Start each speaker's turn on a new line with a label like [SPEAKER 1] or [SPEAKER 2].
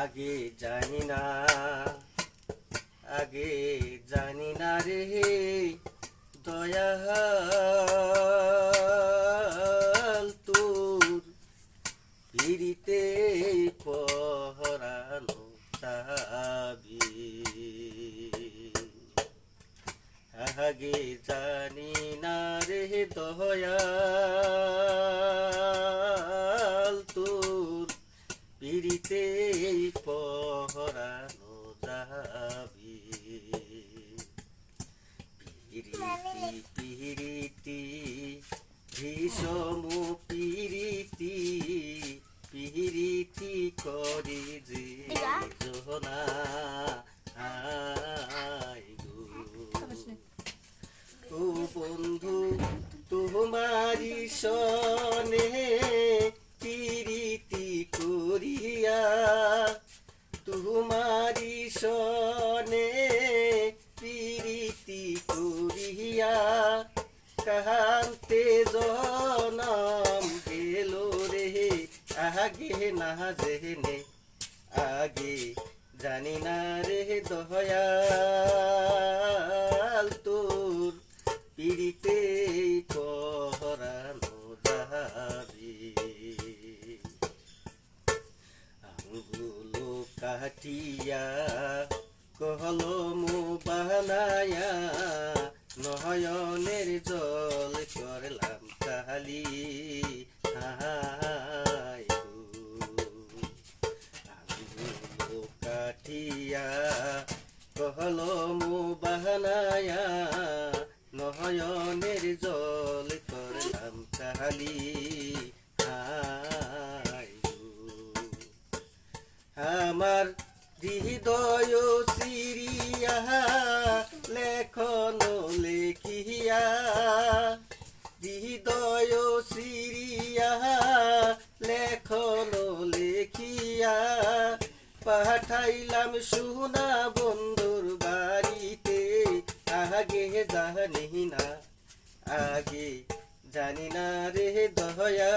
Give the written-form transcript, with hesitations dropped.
[SPEAKER 1] আগে জানি না আগে জানি না রে দয়াল তোর পিরিতে পহরানো চাবি আগে জানি না রে দয়াল তোর পিরিতে পহরানো যাবি পিরিতি পিরিতি ভীষম পিরিতি পিরিতি করি যে জোনা ও বন্ধু তোমারি সনে পিরিতি করিয়া তোমারি সনে পিরিতি করিয়া কাহান্তে জনম গেল রে আগে না জেনে আগে জানি না রে দয়াল তোর পিরিতে পহরানো যাবি আঙ্গুলো কাটিয়া কলম বানায়া নয়নের জল করলাম কালি আঙ্গুলো কাটিয়া কলম বানায়া নয়নের জল করলাম কালি আমার হৃদয় সিরিয়া লেখন লেখিয়া হৃদয় সিরিয়া লেখন লেখিয়া পাঠাইলাম সোনা বন্ধুর বাড়িতে আগে জানি না আগে জানি না রে দয়া